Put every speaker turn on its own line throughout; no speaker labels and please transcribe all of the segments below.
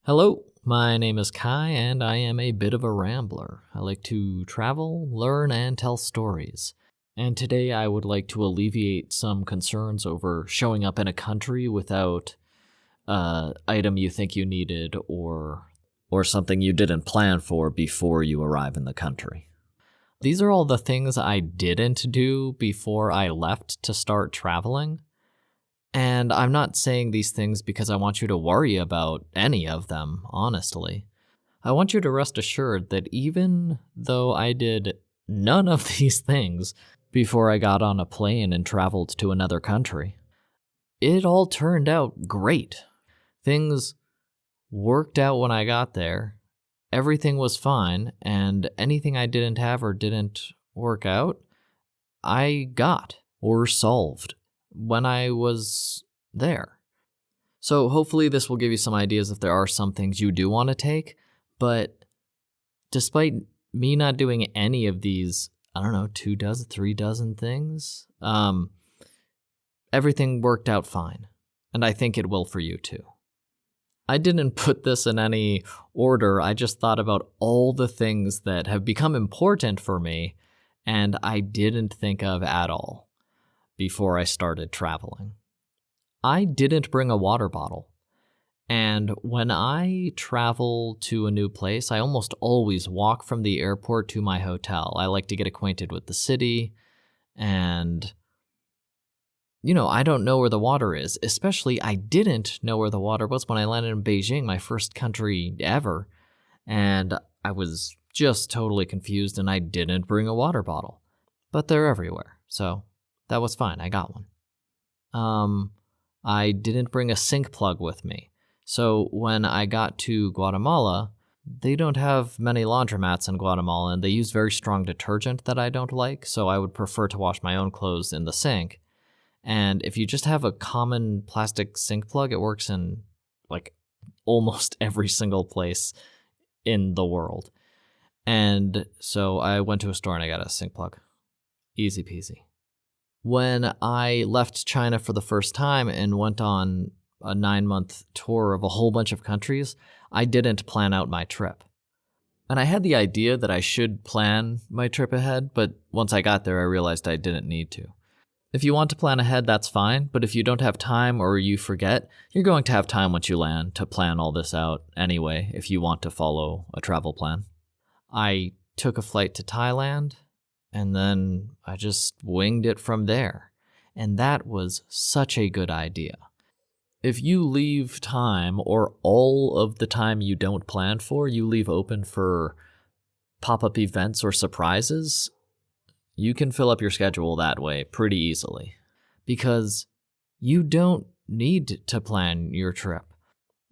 Hello, my name is Kai, and I am a bit of a rambler. I like to travel, learn, and tell stories. And today I would like to alleviate some concerns over showing up in a country without an item you think you needed or something you didn't plan for before you arrive in the country. These are all the things I didn't do before I left to start traveling. And I'm not saying these things because I want you to worry about any of them, honestly. I want you to rest assured that even though I did none of these things before I got on a plane and traveled to another country, it all turned out great. Things worked out when I got there. Everything was fine, and anything I didn't have or didn't work out, I got or solved when I was there. So hopefully this will give you some ideas if there are some things you do want to take, but despite me not doing any of these, 3 dozen things, everything worked out fine, and I think it will for you too. I didn't put this in any order, I just thought about all the things that have become important for me and I didn't think of at all before I started traveling. I didn't bring a water bottle. And when I travel to a new place, I almost always walk from the airport to my hotel. I like to get acquainted with the city, and, I don't know where the water is. Especially, I didn't know where the water was when I landed in Beijing, my first country ever. And I was just totally confused, and I didn't bring a water bottle. But they're everywhere, so that was fine. I got one. I didn't bring a sink plug with me. So when I got to Guatemala, they don't have many laundromats in Guatemala, and they use very strong detergent that I don't like, so I would prefer to wash my own clothes in the sink. And if you just have a common plastic sink plug, it works in almost every single place in the world. And so I went to a store and I got a sink plug. Easy peasy. When I left China for the first time and went on a 9-month tour of a whole bunch of countries, I didn't plan out my trip. And I had the idea that I should plan my trip ahead, but once I got there, I realized I didn't need to. If you want to plan ahead, that's fine, but if you don't have time or you forget, you're going to have time once you land to plan all this out anyway, if you want to follow a travel plan. I took a flight to Thailand, and then I just winged it from there. And that was such a good idea. If you leave time, or all of the time you don't plan for, you leave open for pop-up events or surprises, you can fill up your schedule that way pretty easily. Because you don't need to plan your trip.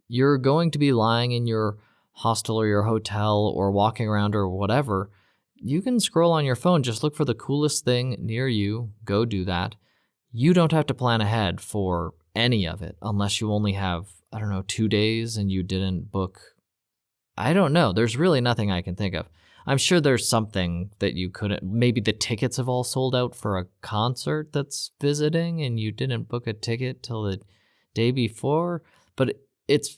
You're going to be lying in your hostel or your hotel or walking around or whatever. You can scroll on your phone, just look for the coolest thing near you, go do that. You don't have to plan ahead for any of it unless you only have, 2 days and you didn't book. I don't know, there's really nothing I can think of. I'm sure there's something that you couldn't, maybe the tickets have all sold out for a concert that's visiting and you didn't book a ticket till the day before. But if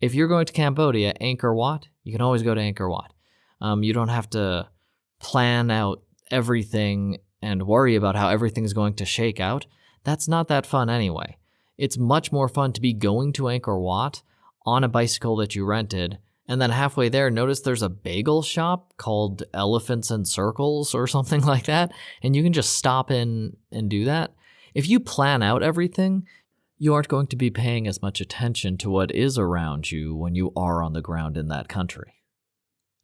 you're going to Cambodia, Angkor Wat, you can always go to Angkor Wat. You don't have to plan out everything and worry about how everything's going to shake out. That's not that fun anyway. It's much more fun to be going to Angkor Wat on a bicycle that you rented, and then halfway there, notice there's a bagel shop called Elephants and Circles or something like that, and you can just stop in and do that. If you plan out everything, you aren't going to be paying as much attention to what is around you when you are on the ground in that country.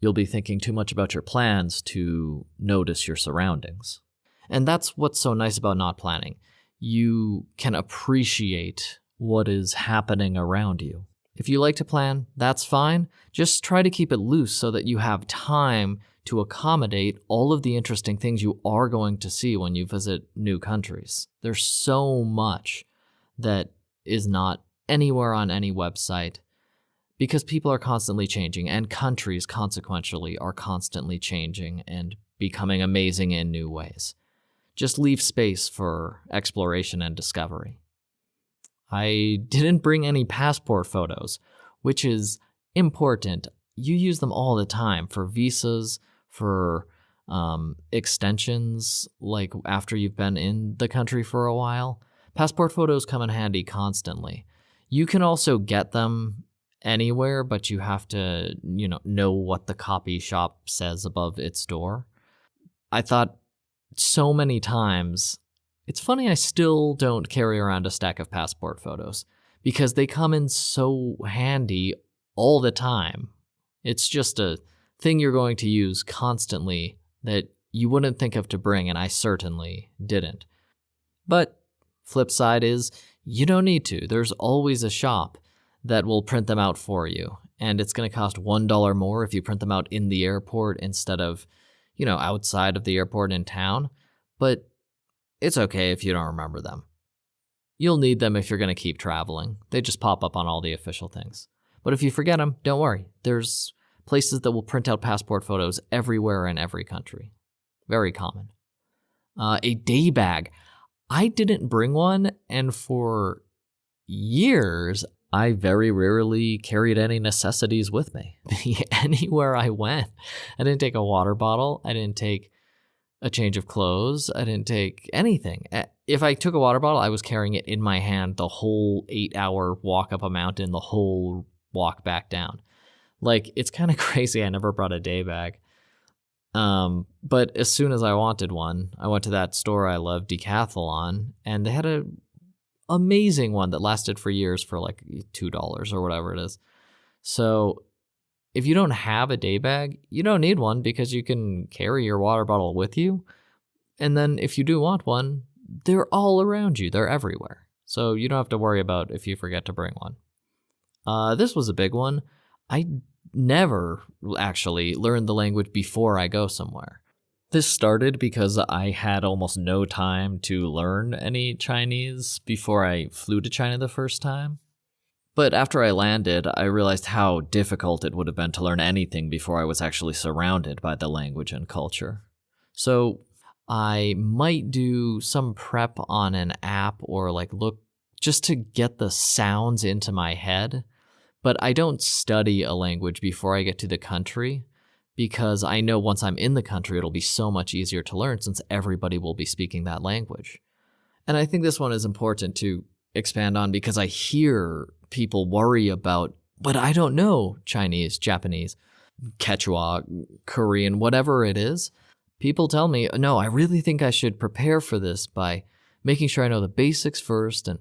You'll be thinking too much about your plans to notice your surroundings. And that's what's so nice about not planning. You can appreciate what is happening around you. If you like to plan, that's fine. Just try to keep it loose so that you have time to accommodate all of the interesting things you are going to see when you visit new countries. There's so much that is not anywhere on any website, because people are constantly changing, and countries, consequentially, are constantly changing and becoming amazing in new ways. Just leave space for exploration and discovery. I didn't bring any passport photos, which is important. You use them all the time for visas, for extensions, like after you've been in the country for a while. Passport photos come in handy constantly. You can also get them anywhere, but you have to, know what the copy shop says above its door. I thought so many times, it's funny I still don't carry around a stack of passport photos because they come in so handy all the time. It's just a thing you're going to use constantly that you wouldn't think of to bring, and I certainly didn't. But flip side is, you don't need to. There's always a shop that will print them out for you, and it's going to cost $1 more if you print them out in the airport instead of, outside of the airport in town. But it's okay if you don't remember them. You'll need them if you're going to keep traveling. They just pop up on all the official things. But if you forget them, don't worry. There's places that will print out passport photos everywhere in every country. Very common. A day bag. I didn't bring one, and for years, I very rarely carried any necessities with me. Anywhere I went, I didn't take a water bottle. I didn't take a change of clothes. I didn't take anything. If I took a water bottle, I was carrying it in my hand the whole 8-hour walk up a mountain, the whole walk back down. Like, it's kind of crazy. I never brought a day bag. But as soon as I wanted one, I went to that store I love, Decathlon, and they had a amazing one that lasted for years for like $2 or whatever it is. So if you don't have a day bag, you don't need one because you can carry your water bottle with you. And then if you do want one, they're all around you. They're everywhere. So you don't have to worry about if you forget to bring one. This was a big one. I never actually learned the language before I go somewhere. This started because I had almost no time to learn any Chinese before I flew to China the first time. But after I landed, I realized how difficult it would have been to learn anything before I was actually surrounded by the language and culture. So I might do some prep on an app or look just to get the sounds into my head. But I don't study a language before I get to the country because I know once I'm in the country, it'll be so much easier to learn since everybody will be speaking that language. And I think this one is important to expand on because I hear people worry about, but I don't know Chinese, Japanese, Quechua, Korean, whatever it is. People tell me, no, I really think I should prepare for this by making sure I know the basics first. And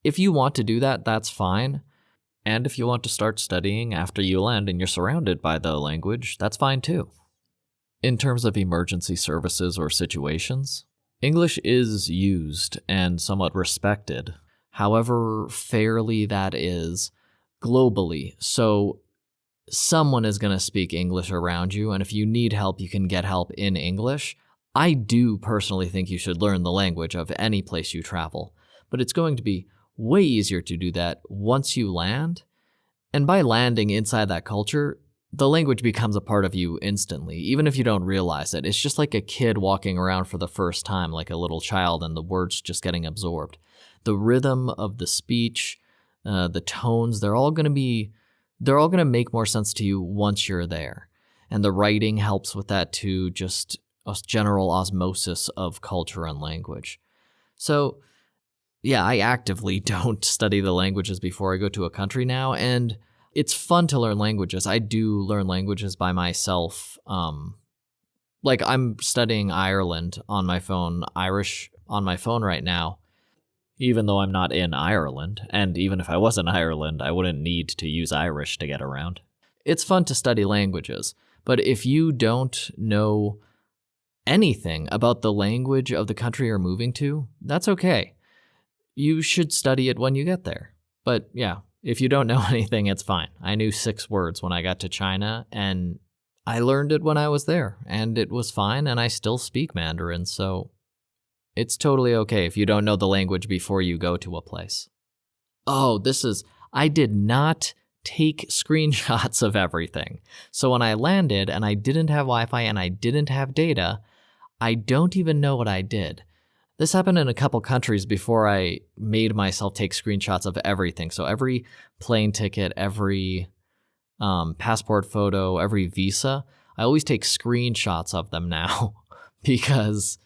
if you want to do that, that's fine. And if you want to start studying after you land and you're surrounded by the language, that's fine too. In terms of emergency services or situations, English is used and somewhat respected, however fairly that is globally. So someone is going to speak English around you, and if you need help, you can get help in English. I do personally think you should learn the language of any place you travel, but it's going to be way easier to do that once you land. And by landing inside that culture, the language becomes a part of you instantly, even if you don't realize it. It's just like a kid walking around for the first time, like a little child, and the words just getting absorbed. The rhythm of the speech, the tones, they're all going to make more sense to you once you're there. And the writing helps with that too, just a general osmosis of culture and language. So yeah, I actively don't study the languages before I go to a country now, and it's fun to learn languages. I do learn languages by myself. Like I'm studying Ireland on my phone, Irish on my phone right now, even though I'm not in Ireland. And even if I was in Ireland, I wouldn't need to use Irish to get around. It's fun to study languages, but if you don't know anything about the language of the country you're moving to, that's okay. You should study it when you get there. But yeah, if you don't know anything, it's fine. I knew 6 words when I got to China, and I learned it when I was there, and it was fine, and I still speak Mandarin, so it's totally okay if you don't know the language before you go to a place. Oh, I did not take screenshots of everything. So when I landed and I didn't have Wi-Fi and I didn't have data, I don't even know what I did. This happened in a couple countries before I made myself take screenshots of everything. So every plane ticket, every passport photo, every visa. I always take screenshots of them now because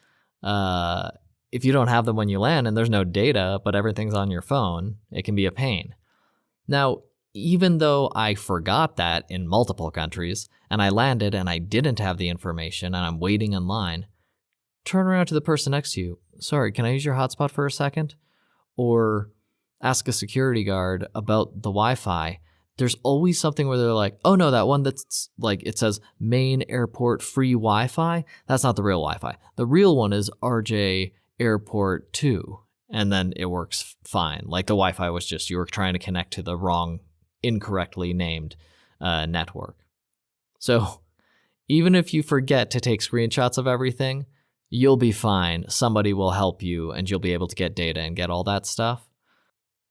if you don't have them when you land and there's no data, but everything's on your phone, it can be a pain. Now, even though I forgot that in multiple countries, and I landed and I didn't have the information and I'm waiting in line, turn around to the person next to you. Sorry, can I use your hotspot for a second? Or ask a security guard about the Wi-Fi. There's always something where they're like, oh no, that one that's like, it says main airport free Wi-Fi. That's not the real Wi-Fi. The real one is RJ Airport 2. And then it works fine. Like the Wi-Fi was just, you were trying to connect to the wrong, incorrectly named network. So even if you forget to take screenshots of everything, you'll be fine. Somebody will help you and you'll be able to get data and get all that stuff.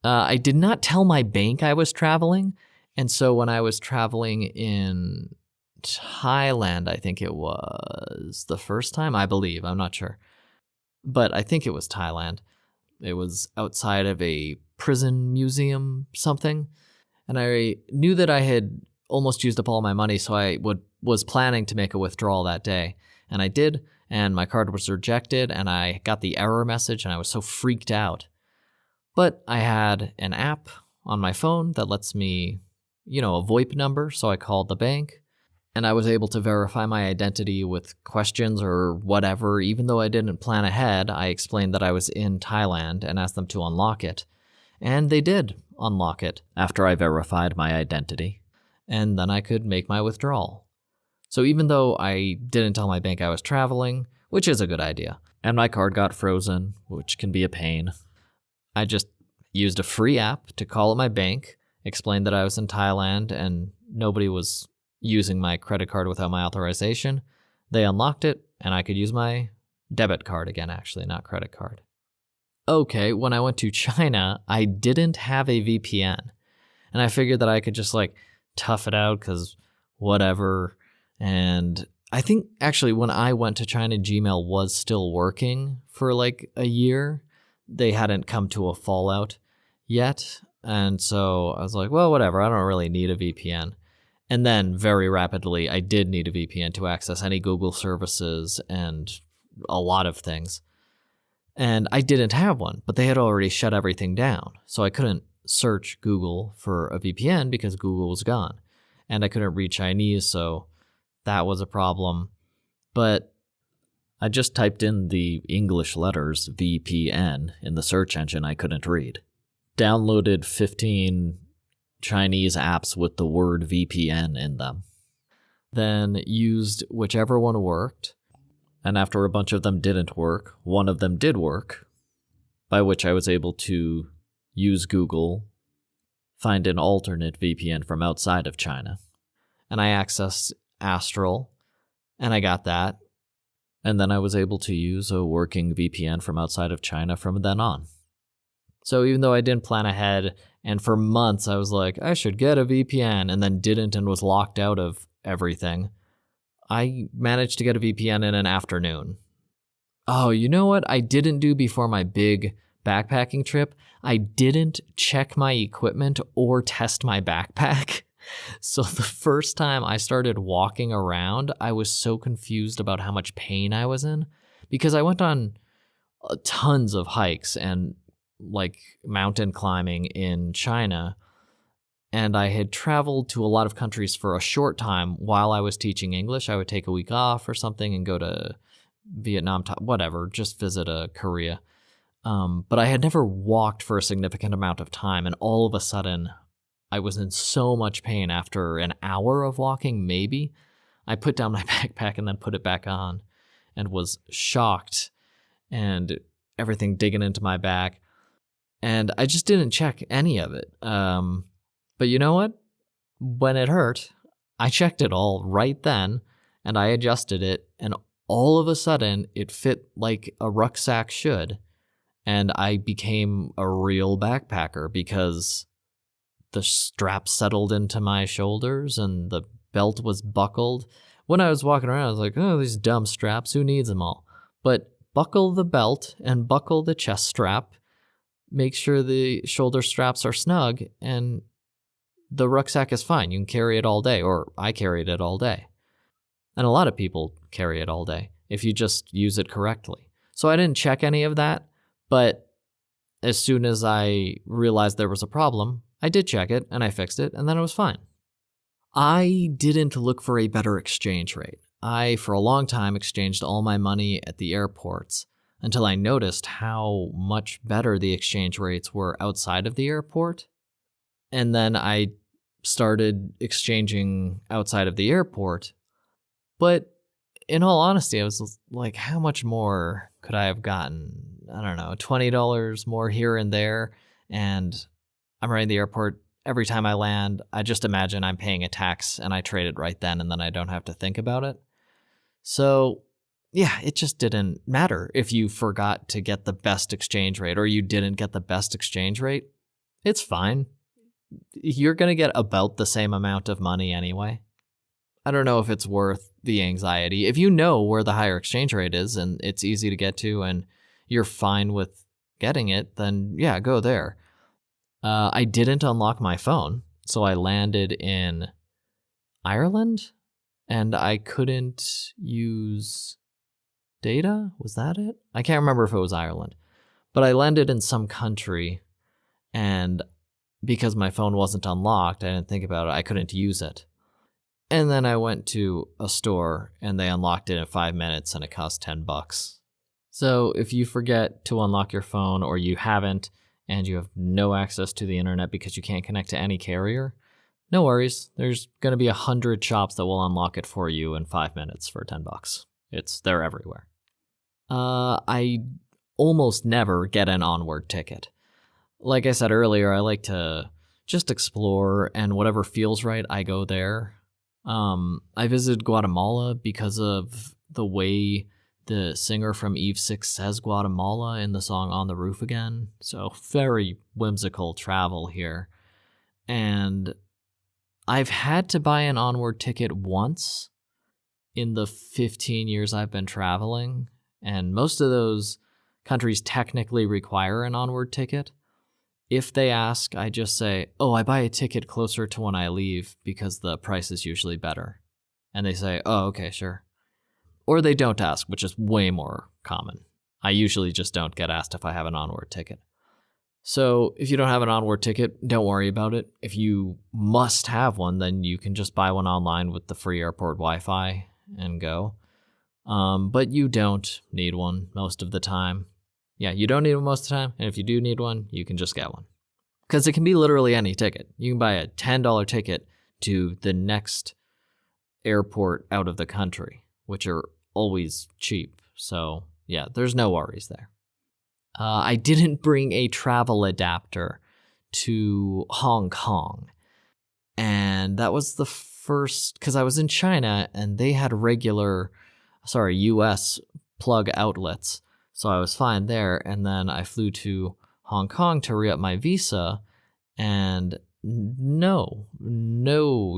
I did not tell my bank I was traveling. And so when I was traveling in Thailand, I think it was the first time, I believe, I'm not sure. But I think it was Thailand. It was outside of a prison museum something. And I knew that I had almost used up all my money, so I was planning to make a withdrawal that day. And I did, and my card was rejected, and I got the error message, and I was so freaked out. But I had an app on my phone that lets me, a VoIP number, so I called the bank, and I was able to verify my identity with questions or whatever. Even though I didn't plan ahead, I explained that I was in Thailand and asked them to unlock it. And they did unlock it after I verified my identity. And then I could make my withdrawal. So even though I didn't tell my bank I was traveling, which is a good idea, and my card got frozen, which can be a pain, I just used a free app to call at my bank, explained that I was in Thailand and nobody was using my credit card without my authorization. They unlocked it, and I could use my debit card again, actually, not credit card. Okay, when I went to China, I didn't have a VPN. And I figured that I could just tough it out because whatever. And I think actually when I went to China, Gmail was still working for a year. They hadn't come to a fallout yet. And so I was like, well, whatever. I don't really need a VPN. And then very rapidly, I did need a VPN to access any Google services and a lot of things. And I didn't have one, but they had already shut everything down. So I couldn't search Google for a VPN because Google was gone. And I couldn't read Chinese, so that was a problem. But I just typed in the English letters VPN in the search engine I couldn't read. Downloaded 15 Chinese apps with the word VPN in them. Then used whichever one worked. And after a bunch of them didn't work, one of them did work, by which I was able to use Google, find an alternate VPN from outside of China. And I accessed Astral, and I got that. And then I was able to use a working VPN from outside of China from then on. So even though I didn't plan ahead, and for months I was like, I should get a VPN, and then didn't and was locked out of everything, I managed to get a VPN in an afternoon. Oh, you know what I didn't do before my big backpacking trip? I didn't check my equipment or test my backpack. So the first time I started walking around, I was so confused about how much pain I was in because I went on tons of hikes and mountain climbing in China. And I had traveled to a lot of countries for a short time while I was teaching English. I would take a week off or something and go to Vietnam, whatever, just visit Korea. But I had never walked for a significant amount of time. And all of a sudden, I was in so much pain after an hour of walking, maybe. I put down my backpack and then put it back on and was shocked and everything digging into my back. And I just didn't check any of it. But you know what? When it hurt, I checked it all right then, and I adjusted it, and all of a sudden, it fit like a rucksack should, and I became a real backpacker because the strap settled into my shoulders and the belt was buckled. When I was walking around, I was like, oh, these dumb straps, who needs them all? But buckle the belt and buckle the chest strap, make sure the shoulder straps are snug, and the rucksack is fine. You can carry it all day, or I carried it all day. And a lot of people carry it all day if you just use it correctly. So I didn't check any of that, but as soon as I realized there was a problem, I did check it and I fixed it, and then it was fine. I didn't look for a better exchange rate. I, for a long time, exchanged all my money at the airports until I noticed how much better the exchange rates were outside of the airport. And then I started exchanging outside of the airport. But in all honesty, I was like, how much more could I have gotten? I don't know, $20 more here and there. And I'm right in the airport. Every time I land, I just imagine I'm paying a tax and I trade it right then, and then I don't have to think about it. So yeah, it just didn't matter if you forgot to get the best exchange rate or you didn't get the best exchange rate. It's fine. You're going to get about the same amount of money anyway. I don't know if it's worth the anxiety. If you know where the higher exchange rate is and it's easy to get to and you're fine with getting it, then yeah, go there. I didn't unlock my phone, so I landed in Ireland and I couldn't use data. Was that it? I can't remember if it was Ireland, but I landed in some country, and because my phone wasn't unlocked, I didn't think about it. I couldn't use it. And then I went to a store and they unlocked it in 5 minutes and it cost $10. So if you forget to unlock your phone, or you haven't, and you have no access to the internet because you can't connect to any carrier, no worries. There's going to be 100 shops that will unlock it for you in 5 minutes for $10. They're everywhere. I almost never get an onward ticket. Like I said earlier, I like to just explore, and whatever feels right, I go there. I visited Guatemala because of the way the singer from Eve 6 says Guatemala in the song On the Roof Again. So very whimsical travel here. And I've had to buy an onward ticket once in the 15 years I've been traveling. And most of those countries technically require an onward ticket. If they ask, I just say, oh, I buy a ticket closer to when I leave because the price is usually better. And they say, oh, okay, sure. Or they don't ask, which is way more common. I usually just don't get asked if I have an onward ticket. So if you don't have an onward ticket, don't worry about it. If you must have one, then you can just buy one online with the free airport Wi-Fi and go. But you don't need one most of the time. Yeah, you don't need one most of the time. And if you do need one, you can just get one. Because it can be literally any ticket. You can buy a $10 ticket to the next airport out of the country, which are always cheap. So yeah, there's no worries there. I didn't bring a travel adapter to Hong Kong. And that was the first, because I was in China and they had US plug outlets. So I was fine there. And then I flew to Hong Kong to re-up my visa, and no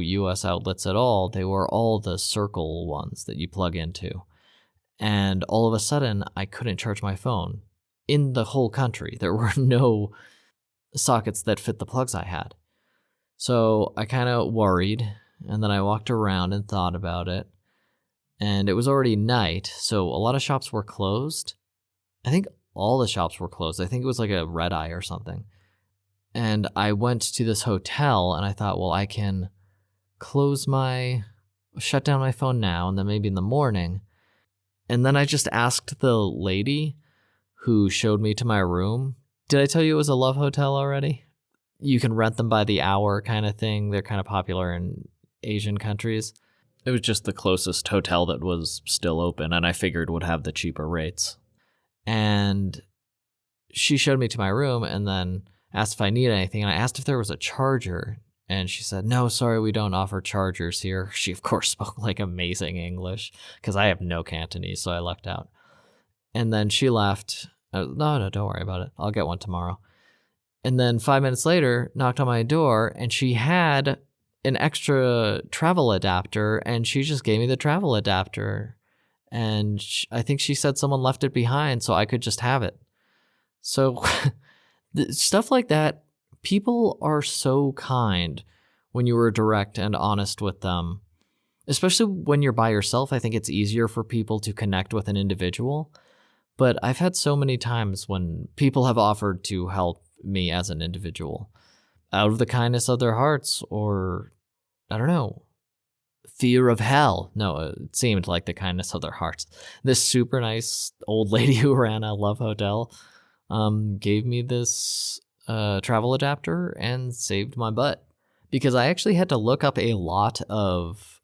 US outlets at all. They were all the Circle ones that you plug into. And all of a sudden, I couldn't charge my phone in the whole country. There were no sockets that fit the plugs I had. So I kind of worried, and then I walked around and thought about it. And it was already night, so a lot of shops were closed. I think all the shops were closed. I think it was like a red eye or something. And I went to this hotel and I thought, well, I can shut down my phone now and then maybe in the morning. And then I just asked the lady who showed me to my room. Did I tell you it was a love hotel already? You can rent them by the hour kind of thing. They're kind of popular in Asian countries. It was just the closest hotel that was still open, and I figured would have the cheaper rates. And she showed me to my room and then asked if I needed anything. And I asked if there was a charger. And she said, no, sorry, we don't offer chargers here. She, of course, spoke like amazing English because I have no Cantonese, so I lucked out. And then she left. No, don't worry about it. I'll get one tomorrow. And then 5 minutes later, knocked on my door, and she had an extra travel adapter, and she just gave me the travel adapter. And I think she said someone left it behind, so I could just have it. So stuff like that, people are so kind when you were direct and honest with them. Especially when you're by yourself, I think it's easier for people to connect with an individual. But I've had so many times when people have offered to help me as an individual out of the kindness of their hearts, or, I don't know, fear of hell. No, it seemed like the kindness of their hearts. This super nice old lady who ran a Love Hotel gave me this travel adapter and saved my butt. Because I actually had to look up a lot of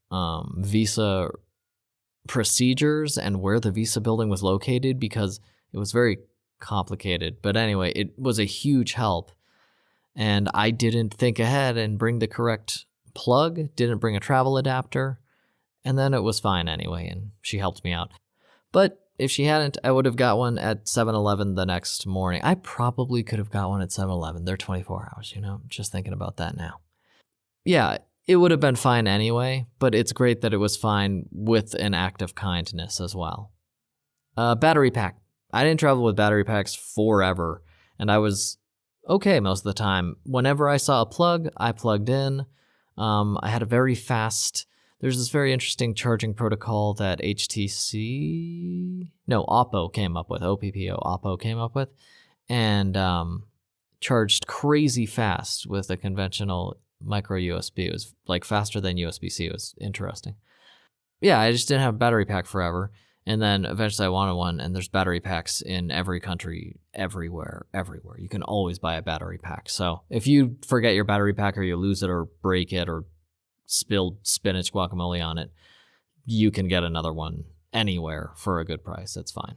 visa procedures and where the visa building was located because it was very complicated. But anyway, it was a huge help. And I didn't think ahead and bring the correct plug, didn't bring a travel adapter. And then it was fine anyway, and she helped me out. But if she hadn't, I would have got one at 7-Eleven the next morning. I probably could have got one at 7-Eleven. They're 24 hours, just thinking about that now. Yeah, it would have been fine anyway, but it's great that it was fine with an act of kindness as well. Battery pack. I didn't travel with battery packs forever, and I was okay most of the time. Whenever I saw a plug, I plugged in. I had a very fast... There's this very interesting charging protocol that Oppo came up with, Oppo came up with, and charged crazy fast with a conventional micro USB. It was like faster than USB-C. It was interesting. Yeah, I just didn't have a battery pack forever. And then eventually I wanted one, and there's battery packs in every country, everywhere. You can always buy a battery pack. So if you forget your battery pack, or you lose it or break it or spilled spinach guacamole on it, you can get another one anywhere for a good price. It's fine.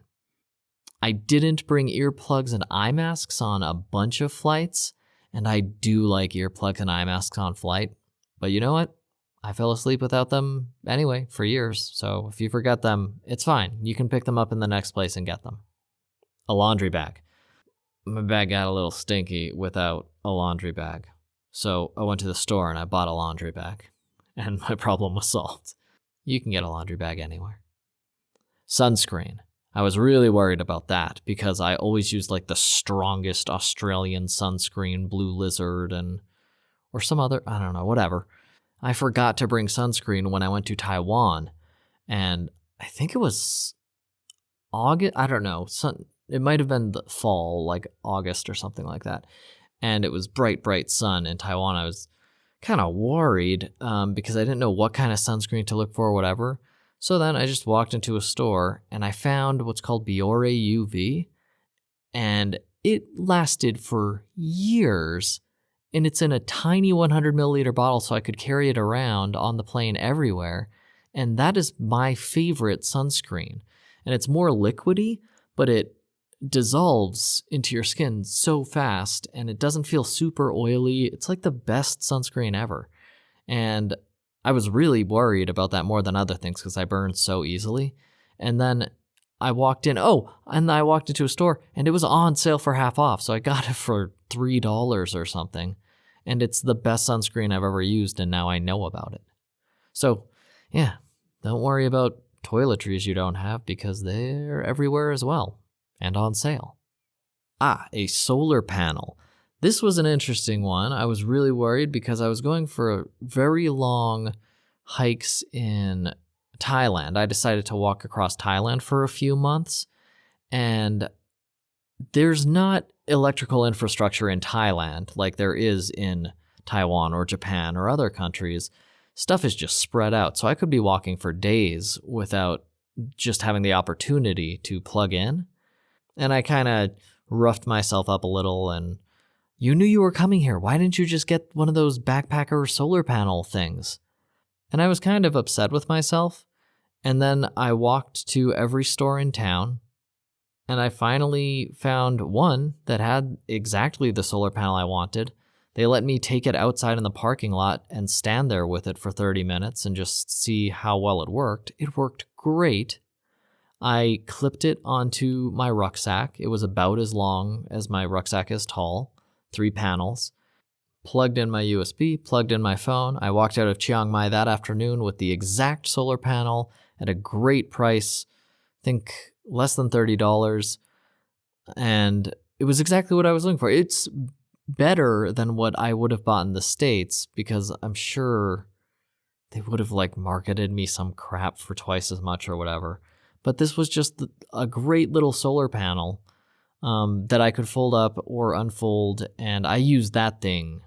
I didn't bring earplugs and eye masks on a bunch of flights, and I do like earplugs and eye masks on flight. But you know what? I fell asleep without them anyway for years, so if you forget them, it's fine. You can pick them up in the next place and get them. A laundry bag. My bag got a little stinky without a laundry bag, so I went to the store and I bought a laundry bag, and my problem was solved. You can get a laundry bag anywhere. Sunscreen. I was really worried about that because I always use like the strongest Australian sunscreen, Blue Lizard, or some other, I don't know, whatever. I forgot to bring sunscreen when I went to Taiwan, and I think it was August, I don't know, it might have been the fall, like August or something like that, and it was bright sun in Taiwan. I was kind of worried because I didn't know what kind of sunscreen to look for or whatever. So then I just walked into a store and I found what's called Biore UV, and it lasted for years, and it's in a tiny 100 milliliter bottle so I could carry it around on the plane everywhere, and that is my favorite sunscreen. And it's more liquidy, but it dissolves into your skin so fast, and it doesn't feel super oily. It's like the best sunscreen ever. And I was really worried about that more than other things because I burn so easily. And then I walked into a store and it was on sale for half off. So I got it for $3 or something. And it's the best sunscreen I've ever used, and now I know about it. So yeah, don't worry about toiletries you don't have because they're everywhere as well and on sale. A solar panel. This was an interesting one. I was really worried because I was going for very long hikes in Thailand. I decided to walk across Thailand for a few months, and there's not electrical infrastructure in Thailand like there is in Taiwan or Japan or other countries. Stuff is just spread out, so I could be walking for days without just having the opportunity to plug in. And I kind of roughed myself up a little, and you knew you were coming here. Why didn't you just get one of those backpacker solar panel things? And I was kind of upset with myself. And then I walked to every store in town, and I finally found one that had exactly the solar panel I wanted. They let me take it outside in the parking lot and stand there with it for 30 minutes and just see how well it worked. It worked great. I clipped it onto my rucksack. It was about as long as my rucksack is tall. 3 panels, plugged in my USB, plugged in my phone. I walked out of Chiang Mai that afternoon with the exact solar panel at a great price, I think less than $30, and it was exactly what I was looking for. It's better than what I would have bought in the States, because I'm sure they would have like marketed me some crap for twice as much or whatever. But this was just a great little solar panel that I could fold up or unfold, and I used that thing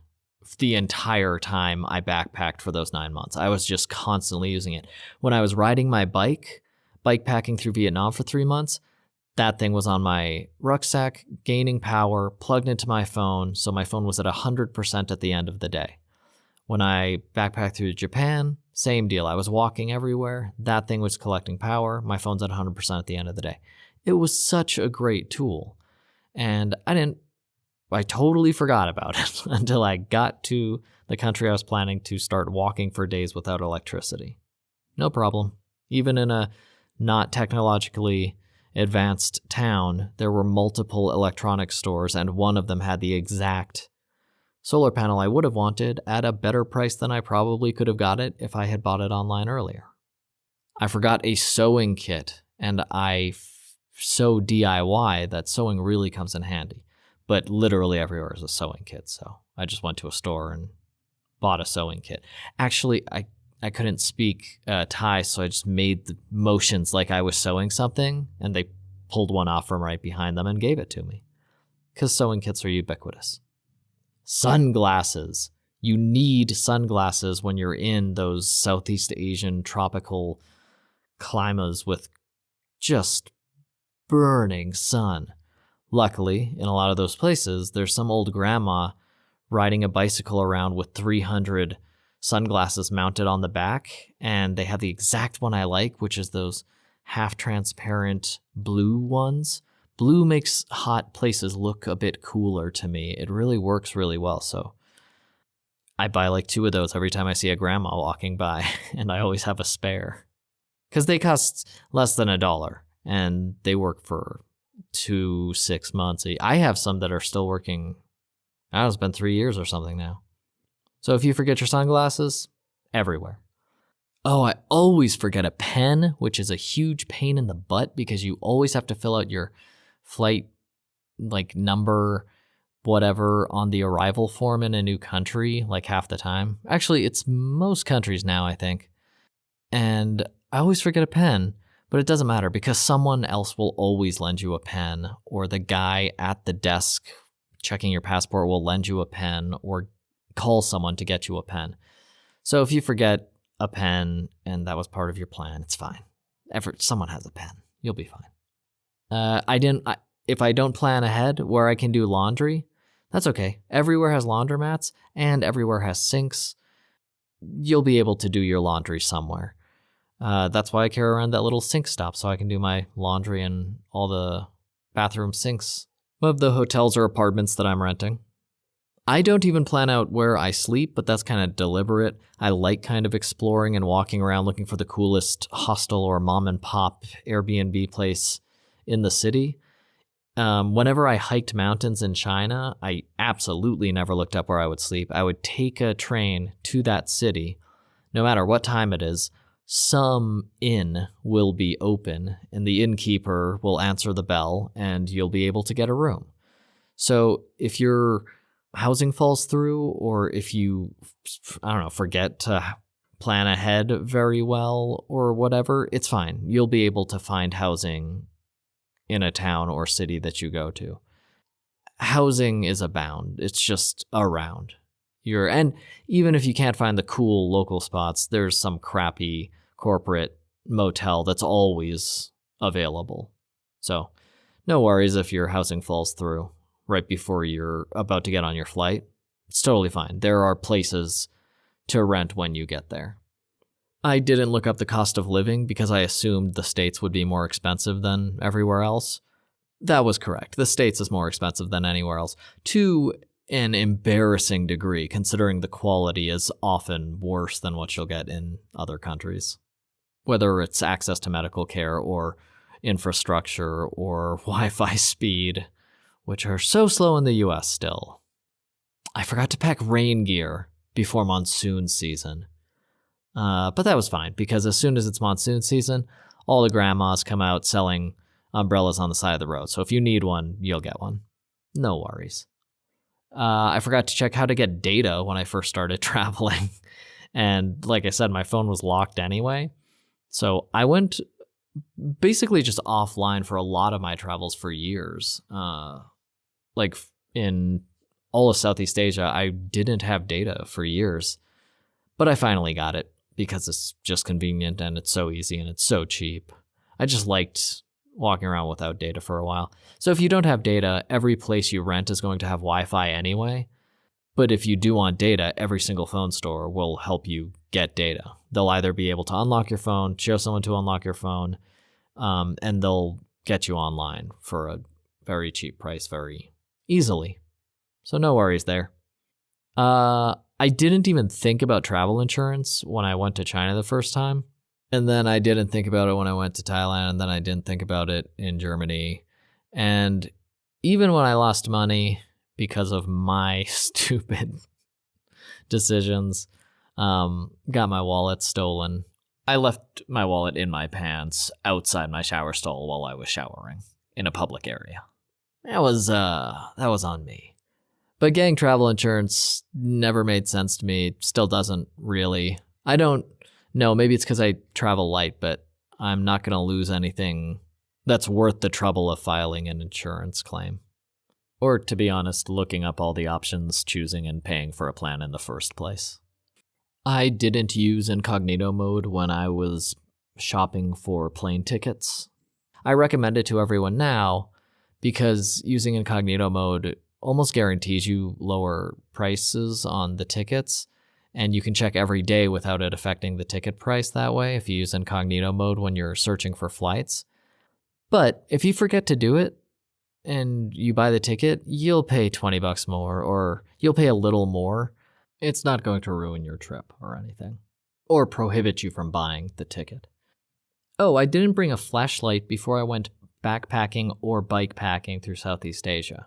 the entire time I backpacked for those 9 months. I was just constantly using it. When I was riding my bike packing through Vietnam for 3 months, that thing was on my rucksack, gaining power, plugged into my phone, so my phone was at 100% at the end of the day. When I backpacked through Japan, same deal. I was walking everywhere. That thing was collecting power. My phone's at 100% at the end of the day. It was such a great tool. And I totally forgot about it until I got to the country I was planning to start walking for days without electricity. No problem. Even in a not technologically advanced town, there were multiple electronics stores, and one of them had the exact solar panel I would have wanted at a better price than I probably could have got it if I had bought it online earlier. I forgot a sewing kit, and I sew DIY. That sewing really comes in handy. But literally everywhere is a sewing kit, so I just went to a store and bought a sewing kit. Actually, I couldn't speak Thai, so I just made the motions like I was sewing something, and they pulled one off from right behind them and gave it to me. Because sewing kits are ubiquitous. Sunglasses. You need sunglasses when you're in those Southeast Asian tropical climates with just burning sun. Luckily, in a lot of those places, there's some old grandma riding a bicycle around with 300 sunglasses mounted on the back, and they have the exact one I like, which is those half-transparent blue ones. Blue makes hot places look a bit cooler to me. It really works really well, so I buy like 2 of those every time I see a grandma walking by, and I always have a spare. Because they cost less than $1, and they work for 6 months. I have some that are still working. I don't know, it's been 3 years or something now. So if you forget your sunglasses, everywhere. Oh, I always forget a pen, which is a huge pain in the butt because you always have to fill out your flight like number, whatever, on the arrival form in a new country like half the time. Actually, it's most countries now, I think. And I always forget a pen. But it doesn't matter because someone else will always lend you a pen, or the guy at the desk checking your passport will lend you a pen or call someone to get you a pen. So if you forget a pen and that was part of your plan, it's fine. Someone has a pen. You'll be fine. If I don't plan ahead where I can do laundry, that's okay. Everywhere has laundromats and everywhere has sinks. You'll be able to do your laundry somewhere. That's why I carry around that little sink stop so I can do my laundry in all the bathroom sinks of the hotels or apartments that I'm renting. I don't even plan out where I sleep, but that's kind of deliberate. I like kind of exploring and walking around looking for the coolest hostel or mom and pop Airbnb place in the city. Whenever I hiked mountains in China, I absolutely never looked up where I would sleep. I would take a train to that city, no matter what time it is. Some inn will be open and the innkeeper will answer the bell and you'll be able to get a room. So if your housing falls through, or if you, forget to plan ahead very well or whatever, it's fine. You'll be able to find housing in a town or city that you go to. Housing is abound. It's just around. And even if you can't find the cool local spots, there's some crappy corporate motel that's always available. So no worries if your housing falls through right before you're about to get on your flight. It's totally fine. There are places to rent when you get there. I didn't look up the cost of living because I assumed the States would be more expensive than everywhere else. That was correct. The States is more expensive than anywhere else, to an embarrassing degree, considering the quality is often worse than what you'll get in other countries. Whether it's access to medical care or infrastructure or Wi-Fi speed, which are so slow in the US still. I forgot to pack rain gear before monsoon season. But that was fine, because as soon as it's monsoon season, all the grandmas come out selling umbrellas on the side of the road. So if you need one, you'll get one. No worries. I forgot to check how to get data when I first started traveling. And like I said, my phone was locked anyway. So I went basically just offline for a lot of my travels for years. Like in all of Southeast Asia, I didn't have data for years. But I finally got it because it's just convenient and it's so easy and it's so cheap. I just liked walking around without data for a while. So if you don't have data, every place you rent is going to have Wi-Fi anyway. But if you do want data, every single phone store will help you get data. They'll either be able to unlock your phone, show someone to unlock your phone, and they'll get you online for a very cheap price very easily. So no worries there. I didn't even think about travel insurance when I went to China the first time. And then I didn't think about it when I went to Thailand. And then I didn't think about it in Germany. And even when I lost money because of my stupid decisions, got my wallet stolen. I left my wallet in my pants outside my shower stall while I was showering in a public area. That was on me. But getting travel insurance never made sense to me. Still doesn't really. I don't know. Maybe it's because I travel light, but I'm not going to lose anything that's worth the trouble of filing an insurance claim. Or, to be honest, looking up all the options, choosing and paying for a plan in the first place. I didn't use incognito mode when I was shopping for plane tickets. I recommend it to everyone now because using incognito mode almost guarantees you lower prices on the tickets, and you can check every day without it affecting the ticket price that way if you use incognito mode when you're searching for flights. But if you forget to do it and you buy the ticket, you'll pay $20 more, or you'll pay a little more. It's not going to ruin your trip or anything, or prohibit you from buying the ticket. Oh, I didn't bring a flashlight before I went backpacking or bike packing through Southeast Asia.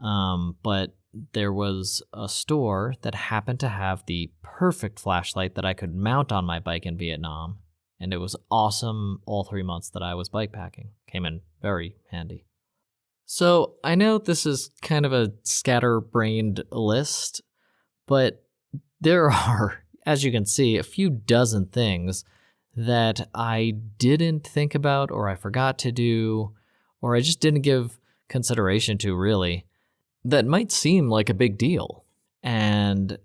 But there was a store that happened to have the perfect flashlight that I could mount on my bike in Vietnam, and it was awesome all 3 months that I was bike packing. Came in very handy. So I know this is kind of a scatterbrained list, but there are, as you can see, a few dozen things that I didn't think about, or I forgot to do, or I just didn't give consideration to, really, that might seem like a big deal. And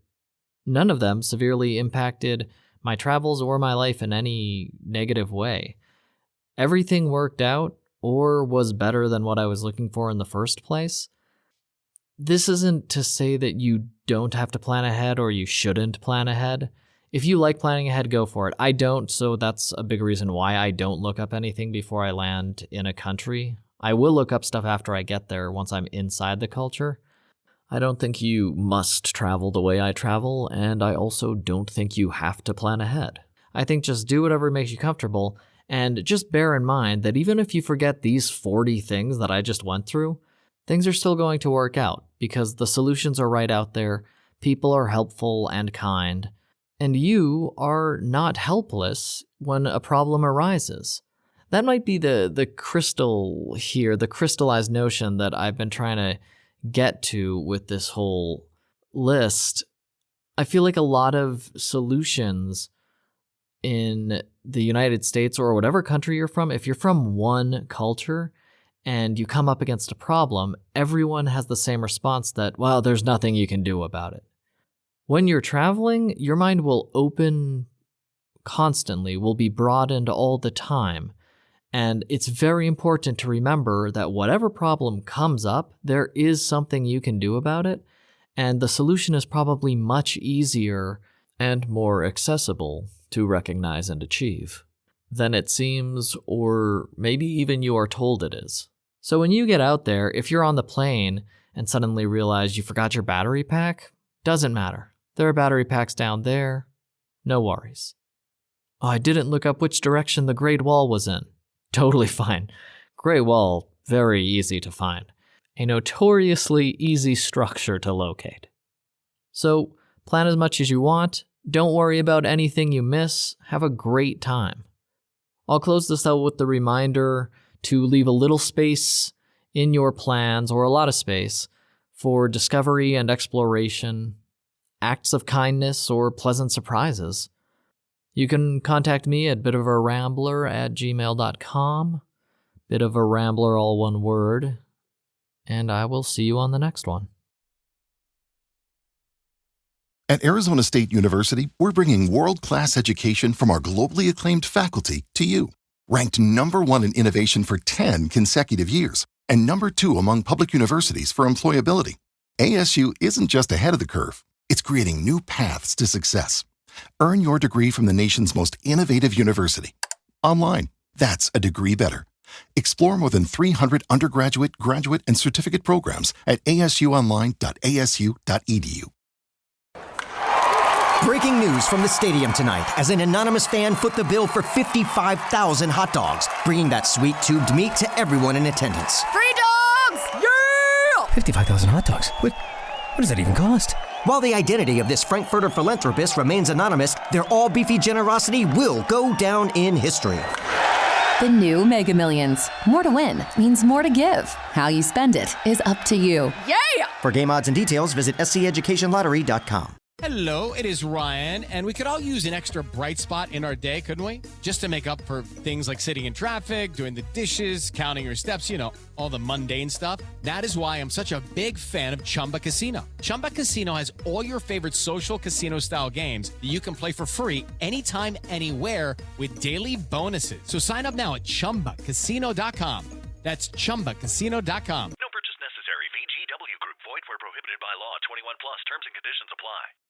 none of them severely impacted my travels or my life in any negative way. Everything worked out or was better than what I was looking for in the first place. This isn't to say that you don't have to plan ahead or you shouldn't plan ahead. If you like planning ahead, go for it. I don't, so that's a big reason why I don't look up anything before I land in a country. I will look up stuff after I get there once I'm inside the culture. I don't think you must travel the way I travel, and I also don't think you have to plan ahead. I think just do whatever makes you comfortable, and just bear in mind that even if you forget these 40 things that I just went through, things are still going to work out because the solutions are right out there, people are helpful and kind, and you are not helpless when a problem arises. That might be the crystal here, the crystallized notion that I've been trying to get to with this whole list. I feel like a lot of solutions in the United States or whatever country you're from, if you're from one culture and you come up against a problem, everyone has the same response that, well, there's nothing you can do about it. When you're traveling, your mind will open constantly, will be broadened all the time. And it's very important to remember that whatever problem comes up, there is something you can do about it, and the solution is probably much easier and more accessible to recognize and achieve than it seems, or maybe even you are told it is. So when you get out there, if you're on the plane and suddenly realize you forgot your battery pack, doesn't matter. There are battery packs down there. No worries. Oh, I didn't look up which direction the Great Wall was in. Totally fine. Great Wall, very easy to find. A notoriously easy structure to locate. So plan as much as you want. Don't worry about anything you miss. Have a great time. I'll close this out with the reminder to leave a little space in your plans, or a lot of space, for discovery and exploration, acts of kindness, or pleasant surprises. You can contact me at bitofarambler@gmail.com, bitofarambler, all one word, and I will see you on the next one.
At Arizona State University, we're bringing world-class education from our globally acclaimed faculty to you. Ranked #1 in innovation for 10 consecutive years, and #2 among public universities for employability. ASU isn't just ahead of the curve, it's creating new paths to success. Earn your degree from the nation's most innovative university. Online, that's a degree better. Explore more than 300 undergraduate, graduate, and certificate programs at asuonline.asu.edu.
Breaking news from the stadium tonight as an anonymous fan foot the bill for 55,000 hot dogs, bringing that sweet tubed meat to everyone in attendance.
Free dogs! Yeah!
55,000 hot dogs? What does that even cost?
While the identity of this Frankfurter philanthropist remains anonymous, their all-beefy generosity will go down in history.
The new Mega Millions. More to win means more to give. How you spend it is up to you. Yeah!
For game odds and details, visit sceducationlottery.com.
Hello, it is Ryan, and we could all use an extra bright spot in our day, couldn't we? Just to make up for things like sitting in traffic, doing the dishes, counting your steps, all the mundane stuff. That is why I'm such a big fan of Chumba Casino. Chumba Casino has all your favorite social casino-style games that you can play for free anytime, anywhere with daily bonuses. So sign up now at ChumbaCasino.com. That's ChumbaCasino.com.